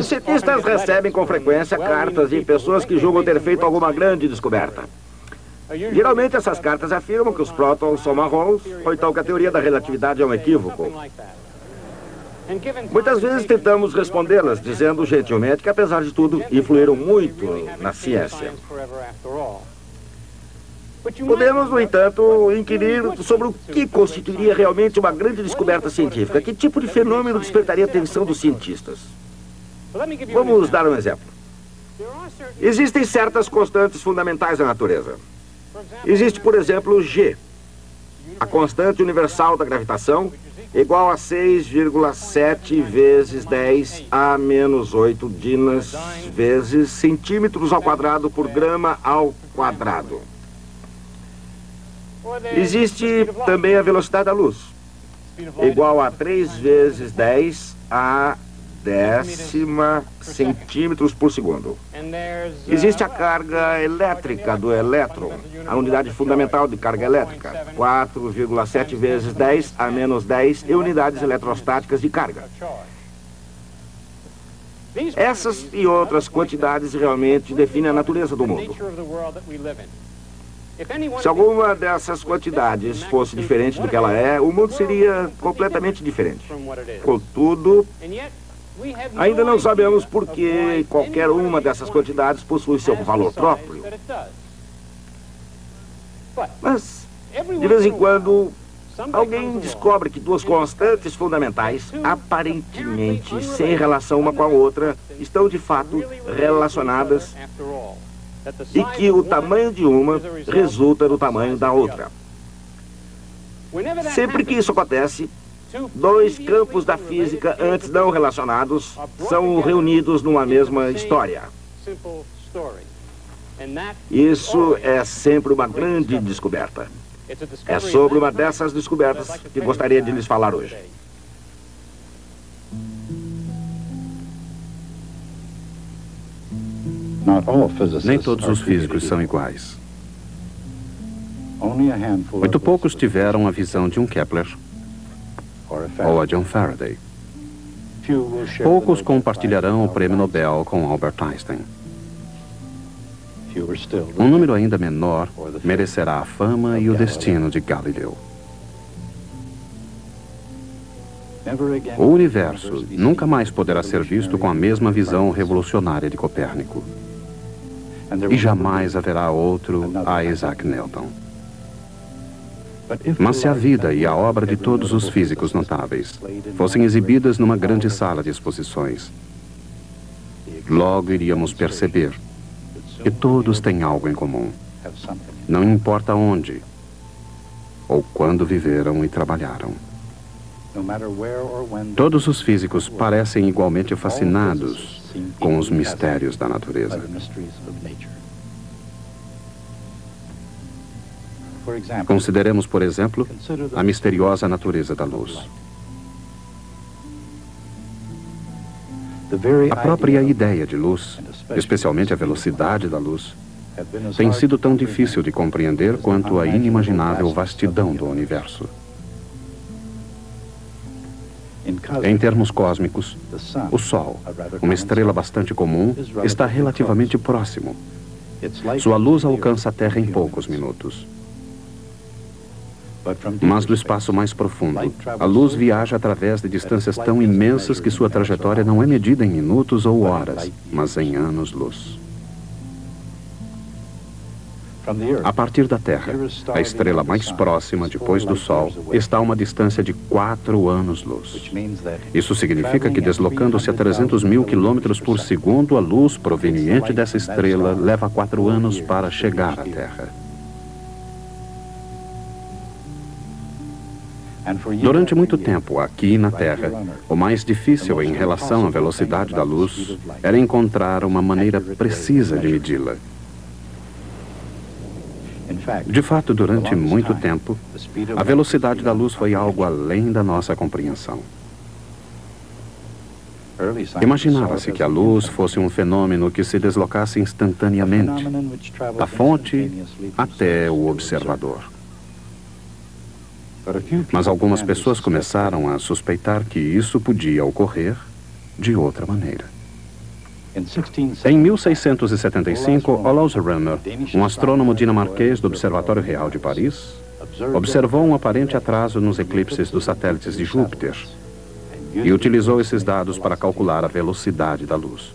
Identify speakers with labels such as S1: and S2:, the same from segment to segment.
S1: Cientistas recebem com frequência cartas de pessoas que julgam ter feito alguma grande descoberta. Geralmente essas cartas afirmam que os prótons são marrons, ou então que a teoria da relatividade é um equívoco. Muitas vezes tentamos respondê-las, dizendo gentilmente que, apesar de tudo, influíram muito na ciência. Podemos, no entanto, inquirir sobre o que constituiria realmente uma grande descoberta científica. Que tipo de fenômeno despertaria a atenção dos cientistas? Vamos dar um exemplo. Existem certas constantes fundamentais da natureza. Existe, por exemplo, G, a constante universal da gravitação, igual a 6,7 vezes 10 a menos 8 dinas vezes centímetros ao quadrado por grama ao quadrado. Existe também a velocidade da luz, igual a 3 vezes 10 a décima centímetros por segundo. Existe a carga elétrica do elétron, a unidade fundamental de carga elétrica, 4,7 vezes 10 a menos 10 unidades eletrostáticas de carga. Essas e outras quantidades realmente definem a natureza do mundo. Se alguma dessas quantidades fosse diferente do que ela é, o mundo seria completamente diferente. Contudo, ainda não sabemos por que qualquer uma dessas quantidades possui seu valor próprio. Mas, de vez em quando, alguém descobre que duas constantes fundamentais, aparentemente sem relação uma com a outra, estão de fato relacionadas e que o tamanho de uma resulta do tamanho da outra. Sempre que isso acontece, dois campos da física antes não relacionados são reunidos numa mesma história. Isso é sempre uma grande descoberta. É sobre uma dessas descobertas que gostaria de lhes falar hoje.
S2: Nem todos os físicos são iguais. Muito poucos tiveram a visão de um Kepler ou a de um Faraday. Poucos compartilharão o prêmio Nobel com Albert Einstein. Um número ainda menor merecerá a fama e o destino de Galileu. O universo nunca mais poderá ser visto com a mesma visão revolucionária de Copérnico. E jamais haverá outro Isaac Newton. Mas se a vida e a obra de todos os físicos notáveis fossem exibidas numa grande sala de exposições, logo iríamos perceber que todos têm algo em comum. Não importa onde ou quando viveram e trabalharam. Todos os físicos parecem igualmente fascinados com os mistérios da natureza. Consideremos, por exemplo, a misteriosa natureza da luz. A própria ideia de luz, especialmente a velocidade da luz, tem sido tão difícil de compreender quanto a inimaginável vastidão do universo. Em termos cósmicos, o Sol, uma estrela bastante comum, está relativamente próximo. Sua luz alcança a Terra em poucos minutos. Mas do espaço mais profundo, a luz viaja através de distâncias tão imensas que sua trajetória não é medida em minutos ou horas, mas em anos-luz. A partir da Terra, a estrela mais próxima depois do Sol está a uma distância de 4 anos-luz. Isso significa que, deslocando-se a 300 mil quilômetros por segundo, a luz proveniente dessa estrela leva 4 anos para chegar à Terra. Durante muito tempo, aqui na Terra, o mais difícil em relação à velocidade da luz era encontrar uma maneira precisa de medi-la. De fato, durante muito tempo, a velocidade da luz foi algo além da nossa compreensão. Imaginava-se que a luz fosse um fenômeno que se deslocasse instantaneamente, da fonte até o observador. Mas algumas pessoas começaram a suspeitar que isso podia ocorrer de outra maneira. Em 1675, Olaus Rømer, um astrônomo dinamarquês do Observatório Real de Paris, observou um aparente atraso nos eclipses dos satélites de Júpiter e utilizou esses dados para calcular a velocidade da luz.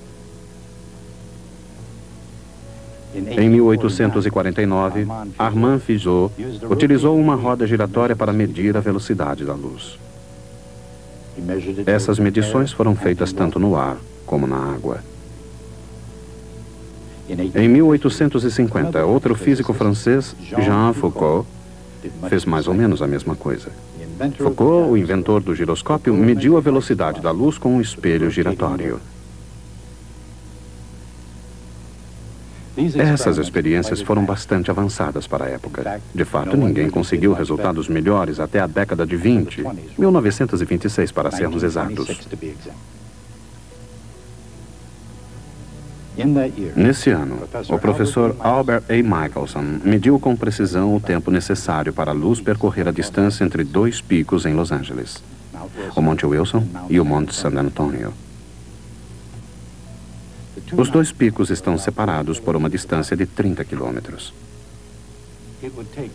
S2: Em 1849, Armand Fizeau utilizou uma roda giratória para medir a velocidade da luz. Essas medições foram feitas tanto no ar como na água. Em 1850, outro físico francês, Jean Foucault, fez mais ou menos a mesma coisa. Foucault, o inventor do giroscópio, mediu a velocidade da luz com um espelho giratório. Essas experiências foram bastante avançadas para a época. De fato, ninguém conseguiu resultados melhores até a década de 20, 1926 para sermos exatos. Nesse ano, o professor Albert A. Michelson mediu com precisão o tempo necessário para a luz percorrer a distância entre 2 picos em Los Angeles, o Monte Wilson e o Monte San Antonio. Os 2 picos estão separados por uma distância de 30 quilômetros.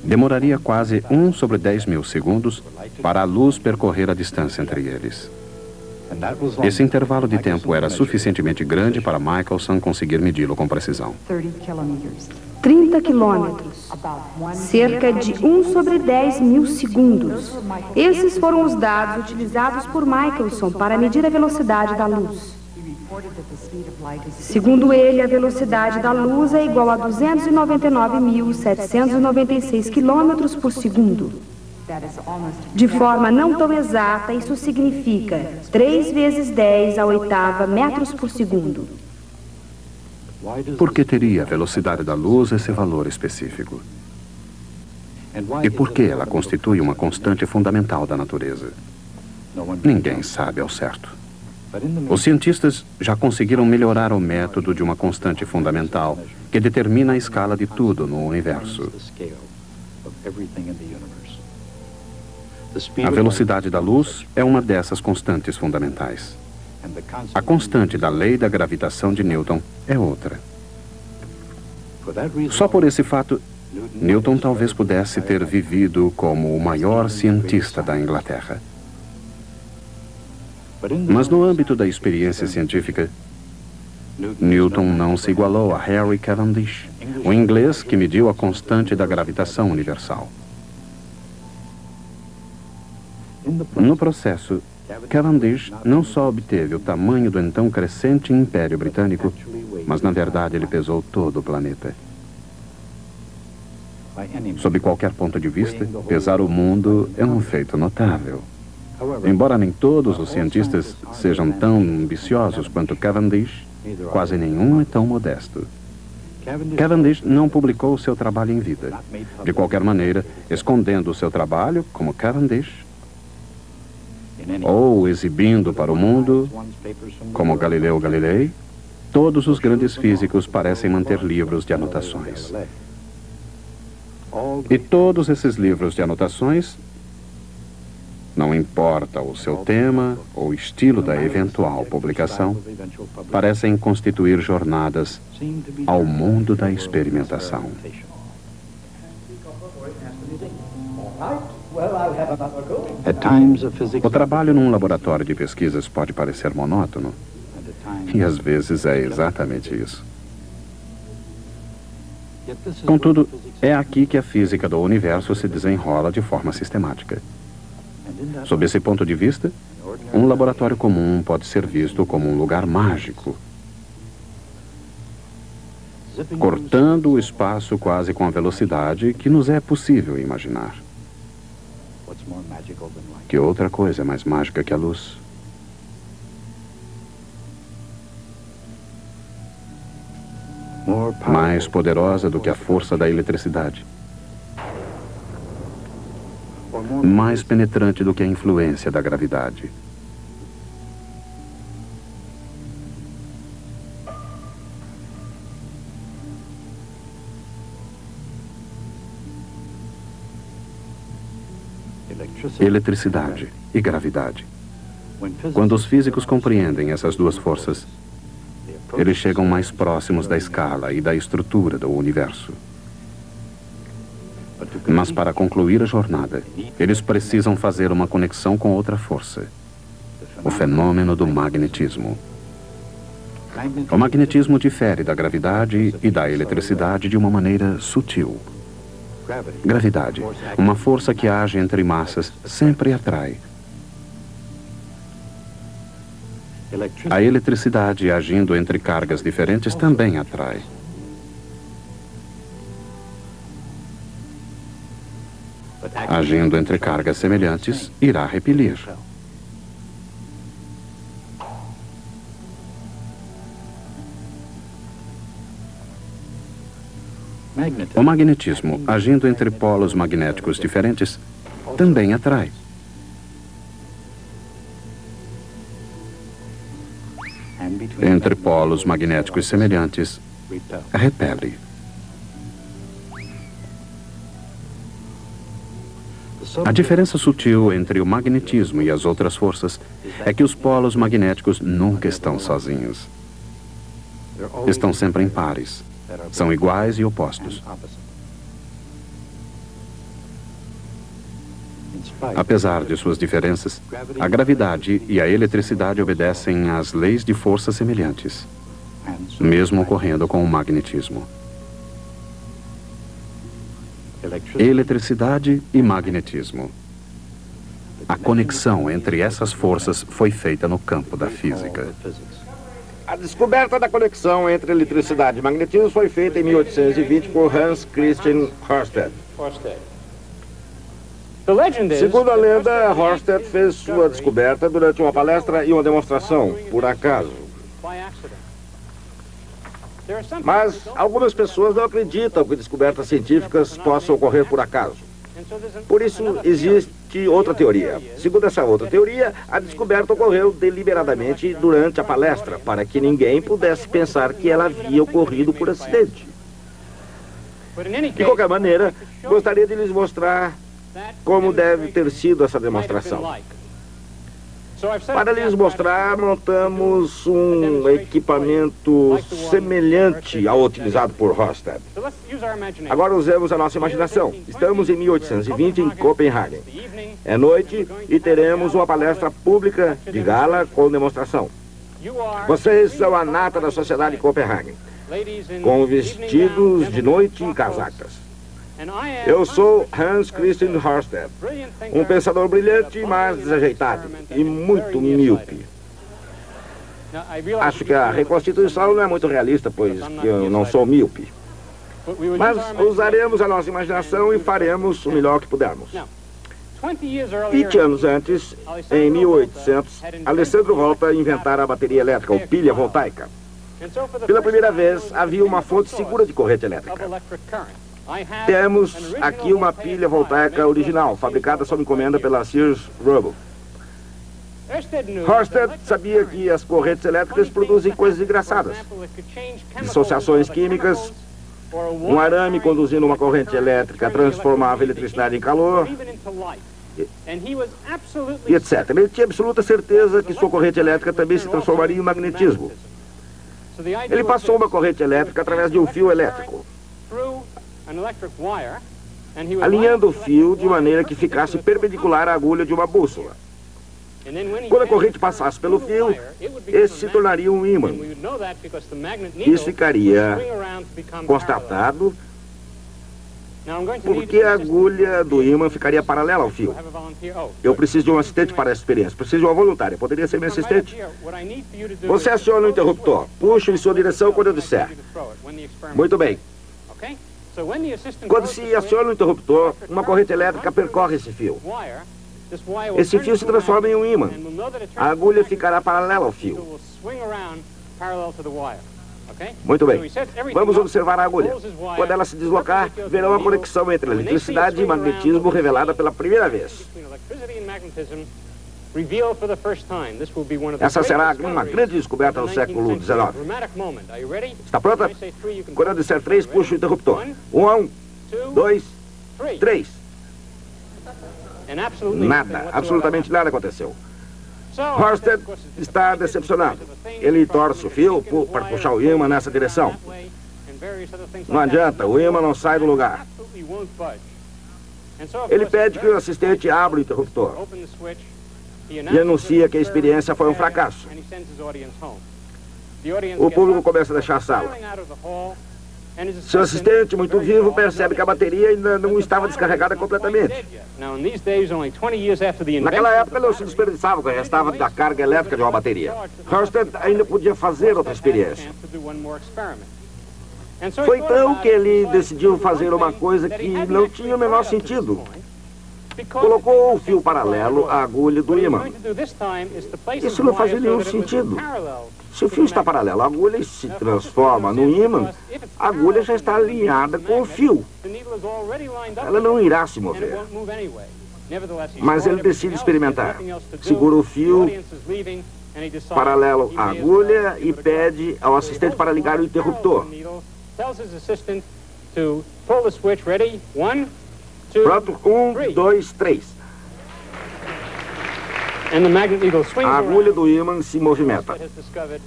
S2: Demoraria quase 1 sobre 10 mil segundos para a luz percorrer a distância entre eles. Esse intervalo de tempo era suficientemente grande para Michelson conseguir medi-lo com precisão.
S3: 30 quilômetros, cerca de 1 sobre 10 mil segundos. Esses foram os dados utilizados por Michelson para medir a velocidade da luz. Segundo ele, a velocidade da luz é igual a 299.796 quilômetros por segundo. De forma não tão exata, isso significa 3 vezes 10 à 8ª metros por segundo.
S2: Por que teria a velocidade da luz esse valor específico? E por que ela constitui uma constante fundamental da natureza? Ninguém sabe ao certo. Os cientistas já conseguiram melhorar o método de uma constante fundamental que determina a escala de tudo no universo. A velocidade da luz é uma dessas constantes fundamentais. A constante da lei da gravitação de Newton é outra. Só por esse fato, Newton talvez pudesse ter vivido como o maior cientista da Inglaterra. Mas no âmbito da experiência científica, Newton não se igualou a Harry Cavendish, o inglês que mediu a constante da gravitação universal. No processo, Cavendish não só obteve o tamanho do então crescente Império Britânico, mas na verdade ele pesou todo o planeta. Sob qualquer ponto de vista, pesar o mundo é um feito notável. Embora nem todos os cientistas sejam tão ambiciosos quanto Cavendish, quase nenhum é tão modesto. Cavendish não publicou seu trabalho em vida. De qualquer maneira, escondendo o seu trabalho, como Cavendish, ou exibindo para o mundo, como Galileu Galilei, todos os grandes físicos parecem manter livros de anotações. E todos esses livros de anotações, não importa o seu tema ou estilo da eventual publicação, parecem constituir jornadas ao mundo da experimentação. O trabalho num laboratório de pesquisas pode parecer monótono, e às vezes é exatamente isso. Contudo, é aqui que a física do universo se desenrola de forma sistemática. Sob esse ponto de vista, um laboratório comum pode ser visto como um lugar mágico, cortando o espaço quase com a velocidade que nos é possível imaginar. Que outra coisa é mais mágica que a luz? Mais poderosa do que a força da eletricidade. Mais penetrante do que a influência da gravidade. Eletricidade e gravidade. Quando os físicos compreendem essas duas forças, eles chegam mais próximos da escala e da estrutura do universo. Mas para concluir a jornada, eles precisam fazer uma conexão com outra força, o fenômeno do magnetismo. O magnetismo difere da gravidade e da eletricidade de uma maneira sutil. Gravidade, uma força que age entre massas, sempre atrai. A eletricidade, agindo entre cargas diferentes, também atrai. Agindo entre cargas semelhantes, irá repelir. O magnetismo, agindo entre polos magnéticos diferentes, também atrai. Entre polos magnéticos semelhantes, repele. A diferença sutil entre o magnetismo e as outras forças é que os polos magnéticos nunca estão sozinhos. Estão sempre em pares. São iguais e opostos. Apesar de suas diferenças, a gravidade e a eletricidade obedecem às leis de força semelhantes, mesmo ocorrendo com o magnetismo. Eletricidade e magnetismo. A conexão entre essas forças foi feita no campo da física.
S1: A descoberta da conexão entre eletricidade e magnetismo foi feita em 1820 por Hans Christian Ørsted. Segundo a lenda, Ørsted fez sua descoberta durante uma palestra e uma demonstração, por acaso. Mas algumas pessoas não acreditam que descobertas científicas possam ocorrer por acaso. Por isso, existe outra teoria. Segundo essa outra teoria, a descoberta ocorreu deliberadamente durante a palestra, para que ninguém pudesse pensar que ela havia ocorrido por acidente. De qualquer maneira, gostaria de lhes mostrar como deve ter sido essa demonstração. Para lhes mostrar, montamos um equipamento semelhante ao utilizado por Ørsted. Agora usemos a nossa imaginação. Estamos em 1820 em Copenhague. É noite e teremos uma palestra pública de gala com demonstração. Vocês são a nata da sociedade de Copenhague, com vestidos de noite e casacas. Eu sou Hans Christian Ørsted, um pensador brilhante, mas desajeitado e muito míope. Acho que a reconstituição não é muito realista, pois eu não sou míope. Mas usaremos a nossa imaginação e faremos o melhor que pudermos. 20 anos antes, em 1800, Alessandro Volta inventara a bateria elétrica, ou pilha voltaica. Pela primeira vez, havia uma fonte segura de corrente elétrica. Temos aqui uma pilha voltaica original, fabricada sob encomenda pela Sears Roebuck. Ørsted sabia que as correntes elétricas produzem coisas engraçadas. Dissociações químicas, um arame conduzindo uma corrente elétrica transformava a eletricidade em calor, e etc. Ele tinha absoluta certeza que sua corrente elétrica também se transformaria em magnetismo. Ele passou uma corrente elétrica através de um fio elétrico. alinhando o fio de maneira que ficasse perpendicular à agulha de uma bússola. Quando a corrente passasse pelo fio, esse se tornaria um ímã. Isso ficaria constatado porque a agulha do ímã ficaria paralela ao fio. Eu preciso de um assistente para essa experiência. Preciso de uma voluntária. Poderia ser meu assistente? Você aciona o interruptor. Puxa em sua direção quando eu disser. Muito bem. Quando se aciona o interruptor, uma corrente elétrica percorre esse fio. Esse fio se transforma em um ímã. A agulha ficará paralela ao fio. Muito bem. Vamos observar a agulha. Quando ela se deslocar, verão a conexão entre eletricidade e magnetismo revelada pela primeira vez. Essa será uma grande descoberta no século XIX. Está pronta? Quando eu disser 3, puxa o interruptor. 1, 2, 3. Nada, absolutamente nada aconteceu. Horsted está decepcionado. Ele torce o fio para puxar o ímã nessa direção. Não adianta, o ímã não sai do lugar. Ele pede que o assistente abra o interruptor e anuncia que a experiência foi um fracasso. O público começa a deixar a sala. Seu assistente, muito vivo, percebe que a bateria ainda não estava descarregada completamente. Naquela época não se desperdiçava o que restava da carga elétrica de uma bateria. Horsted ainda podia fazer outra experiência. Foi então que ele decidiu fazer uma coisa que não tinha o menor sentido. Colocou o fio paralelo à agulha do ímã. Isso não fazia nenhum sentido. Se o fio está paralelo à agulha e se transforma no ímã, a agulha já está alinhada com o fio. Ela não irá se mover. Mas ele decide experimentar. Segura o fio paralelo à agulha e pede ao assistente para ligar o interruptor. Pronto, 1, 2, 3. A agulha do ímã se movimenta.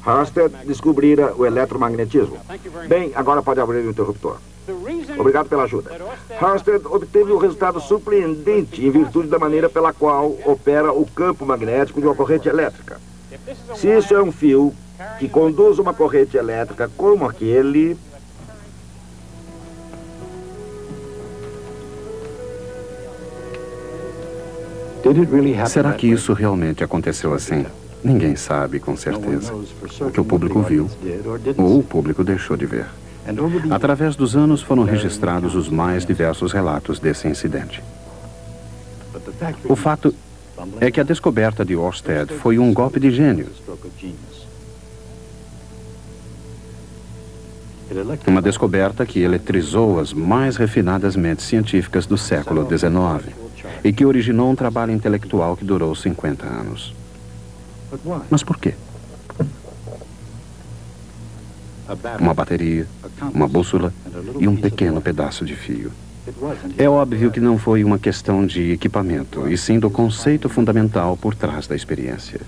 S1: Horsted descobrira o eletromagnetismo. Bem, agora pode abrir o interruptor. Obrigado pela ajuda. Horsted obteve um resultado surpreendente em virtude da maneira pela qual opera o campo magnético de uma corrente elétrica. Se isso é um fio que conduz uma corrente elétrica como aquele...
S2: Será que isso realmente aconteceu assim? Ninguém sabe com certeza. O que o público viu, ou o público deixou de ver. Através dos anos foram registrados os mais diversos relatos desse incidente. O fato é que a descoberta de Oersted foi um golpe de gênio. Uma descoberta que eletrizou as mais refinadas mentes científicas do século XIX e que originou um trabalho intelectual que durou 50 anos. Mas por quê? Uma bateria, uma bússola e um pequeno pedaço de fio. É óbvio que não foi uma questão de equipamento, e sim do conceito fundamental por trás da experiência.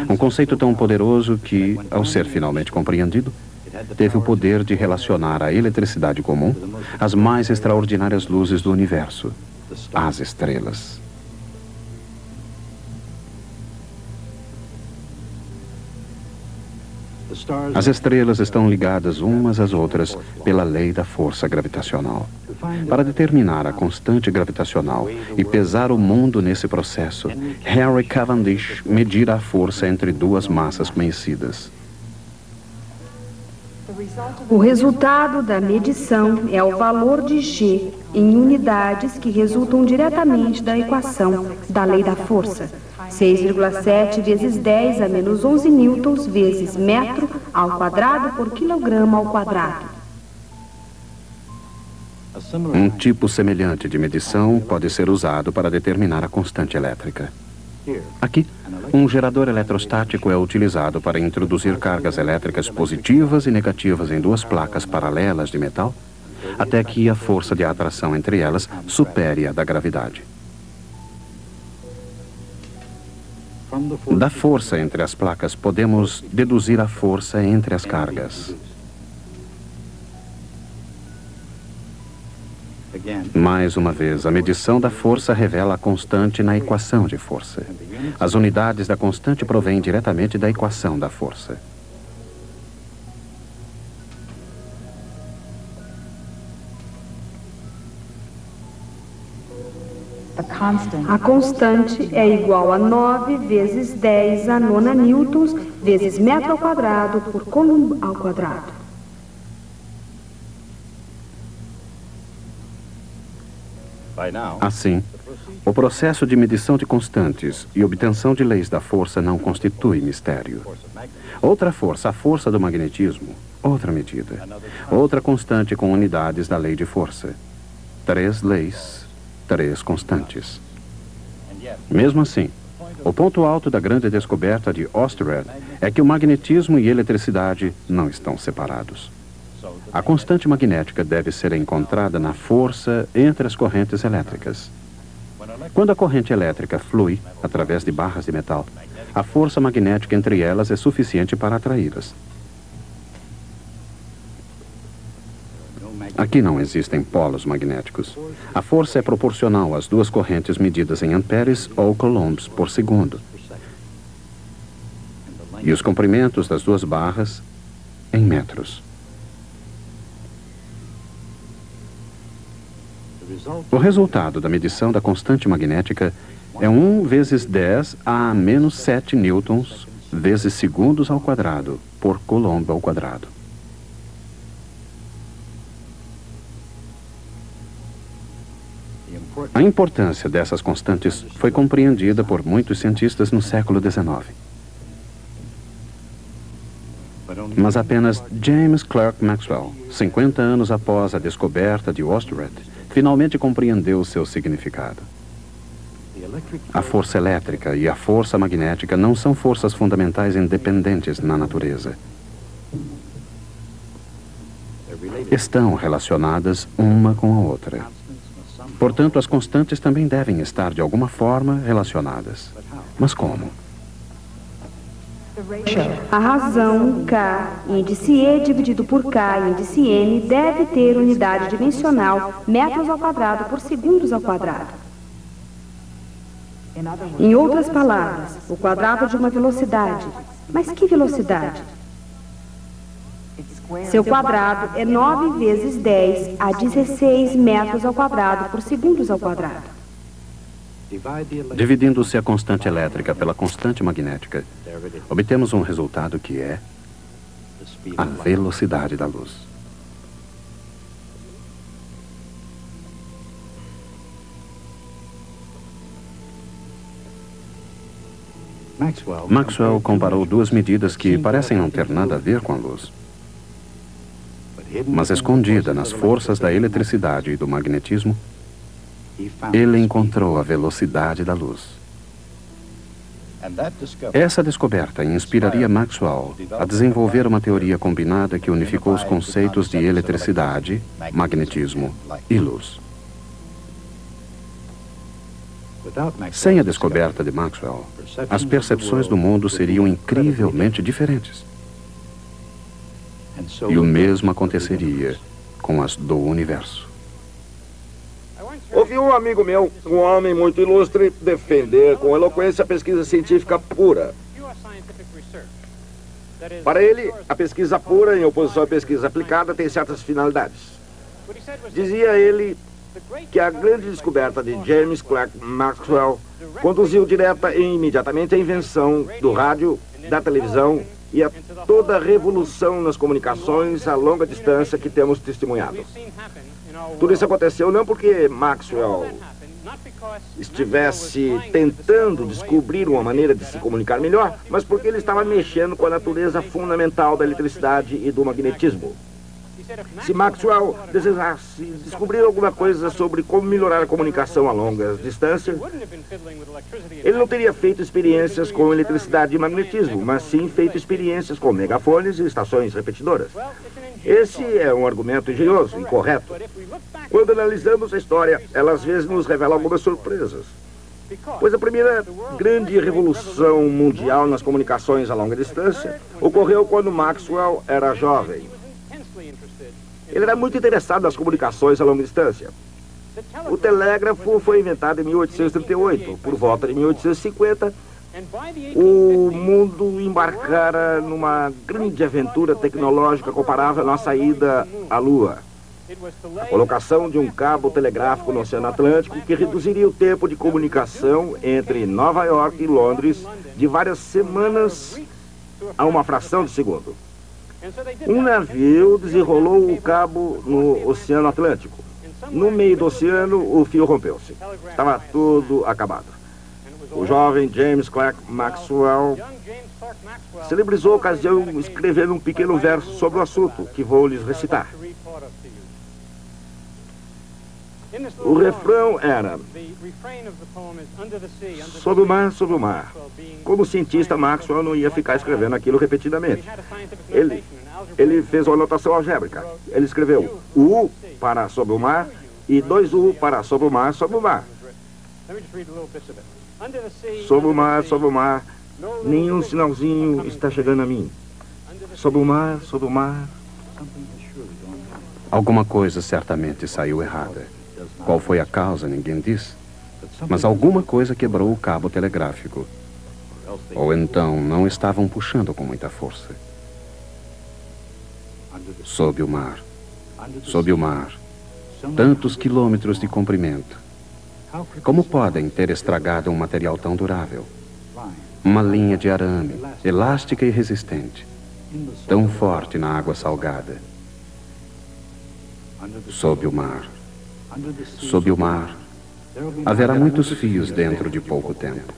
S2: Um conceito tão poderoso que, ao ser finalmente compreendido, teve o poder de relacionar a eletricidade comum às mais extraordinárias luzes do universo, as estrelas. As estrelas estão ligadas umas às outras pela lei da força gravitacional. Para determinar a constante gravitacional e pesar o mundo nesse processo, Henry Cavendish medira a força entre duas massas conhecidas.
S3: O resultado da medição é o valor de G em unidades que resultam diretamente da equação da lei da força. 6,7 vezes 10 a menos 11 newtons vezes metro ao quadrado por quilograma ao quadrado.
S2: Um tipo semelhante de medição pode ser usado para determinar a constante elétrica. Aqui, um gerador eletrostático é utilizado para introduzir cargas elétricas positivas e negativas em duas placas paralelas de metal, até que a força de atração entre elas supere a da gravidade. Da força entre as placas, podemos deduzir a força entre as cargas. Mais uma vez, a medição da força revela a constante na equação de força. As unidades da constante provêm diretamente da equação da força.
S3: A constante é igual a 9 vezes 10 a nona newtons vezes metro ao quadrado por coulomb ao quadrado.
S2: Assim, o processo de medição de constantes e obtenção de leis da força não constitui mistério. Outra força, a força do magnetismo, outra medida. Outra constante com unidades da lei de força. 3 leis, 3 constantes. Mesmo assim, o ponto alto da grande descoberta de Oersted é que o magnetismo e a eletricidade não estão separados. A constante magnética deve ser encontrada na força entre as correntes elétricas. Quando a corrente elétrica flui através de barras de metal, a força magnética entre elas é suficiente para atraí-las. Aqui não existem polos magnéticos. A força é proporcional às duas correntes medidas em amperes ou coulombs por segundo. E os comprimentos das duas barras em metros. O resultado da medição da constante magnética é 1 vezes 10 a menos 7 newtons vezes segundos ao quadrado por coulomb ao quadrado. A importância dessas constantes foi compreendida por muitos cientistas no século XIX. Mas apenas James Clerk Maxwell, 50 anos após a descoberta de Oersted, finalmente compreendeu seu significado. A força elétrica e a força magnética não são forças fundamentais independentes na natureza. Estão relacionadas uma com a outra. Portanto, as constantes também devem estar de alguma forma relacionadas. Mas como?
S3: A razão K, índice E dividido por K, índice N, deve ter unidade dimensional metros ao quadrado por segundos ao quadrado. Em outras palavras, o quadrado de uma velocidade. Mas que velocidade? Seu quadrado é 9 vezes 10 a 16 metros ao quadrado por segundos ao quadrado.
S2: Dividindo-se a constante elétrica pela constante magnética, obtemos um resultado que é a velocidade da luz. Maxwell comparou duas medidas que parecem não ter nada a ver com a luz. Mas escondida nas forças da eletricidade e do magnetismo, ele encontrou a velocidade da luz. Essa descoberta inspiraria Maxwell a desenvolver uma teoria combinada que unificou os conceitos de eletricidade, magnetismo e luz. Sem a descoberta de Maxwell, as percepções do mundo seriam incrivelmente diferentes. E o mesmo aconteceria com as do universo.
S1: Ouvi um amigo meu, um homem muito ilustre, defender com eloquência a pesquisa científica pura. Para ele, a pesquisa pura, em oposição à pesquisa aplicada, tem certas finalidades. Dizia ele que a grande descoberta de James Clerk Maxwell conduziu direta e imediatamente à invenção do rádio, da televisão e a toda a revolução nas comunicações a longa distância que temos testemunhado. Tudo isso aconteceu não porque Maxwell estivesse tentando descobrir uma maneira de se comunicar melhor, mas porque ele estava mexendo com a natureza fundamental da eletricidade e do magnetismo. Se Maxwell desejasse descobrir alguma coisa sobre como melhorar a comunicação a longas distâncias, ele não teria feito experiências com eletricidade e magnetismo, mas sim feito experiências com megafones e estações repetidoras. Esse é um argumento engenhoso, incorreto. Quando analisamos a história, ela às vezes nos revela algumas surpresas. Pois a primeira grande revolução mundial nas comunicações a longa distância ocorreu quando Maxwell era jovem. Ele era muito interessado nas comunicações a longa distância. O telégrafo foi inventado em 1838. Por volta de 1850, o mundo embarcara numa grande aventura tecnológica comparável à nossa ida à Lua. A colocação de um cabo telegráfico no Oceano Atlântico que reduziria o tempo de comunicação entre Nova York e Londres de várias semanas a uma fração de segundo. Um navio desenrolou o cabo no Oceano Atlântico. No meio do oceano, o fio rompeu-se. Estava tudo acabado. O jovem James Clerk Maxwell celebrizou a ocasião escrevendo um pequeno verso sobre o assunto, que vou lhes recitar. O refrão era: sob o mar, sob o mar. Como cientista, Maxwell não ia ficar escrevendo aquilo repetidamente. Ele fez uma anotação algébrica. Ele escreveu U para sob o mar e 2U para sob o mar, sob o mar. Sob o mar, nenhum sinalzinho está chegando a mim. Sob o mar, sob o mar.
S2: Alguma coisa certamente saiu errada. Qual foi a causa, ninguém diz. Mas alguma coisa quebrou o cabo telegráfico. Ou então não estavam puxando com muita força. Sob o mar. Sob o mar. Tantos quilômetros de comprimento. Como podem ter estragado um material tão durável? Uma linha de arame, elástica e resistente. Tão forte na água salgada. Sob o mar. Sob o mar, haverá muitos fios dentro de pouco tempo.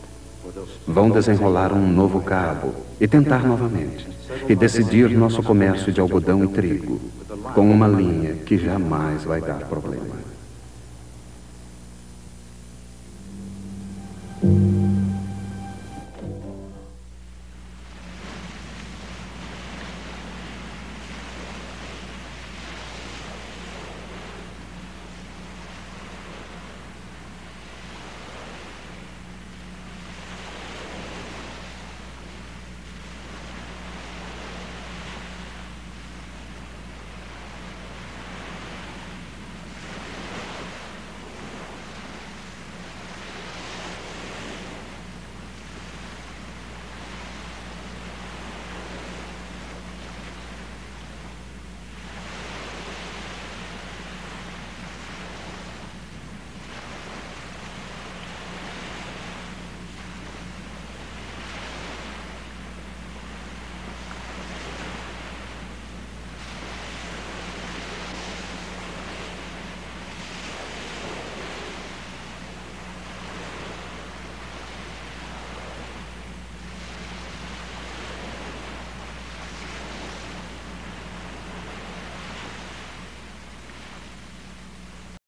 S2: Vão desenrolar um novo cabo e tentar novamente. E decidir nosso comércio de algodão e trigo com uma linha que jamais vai dar problema.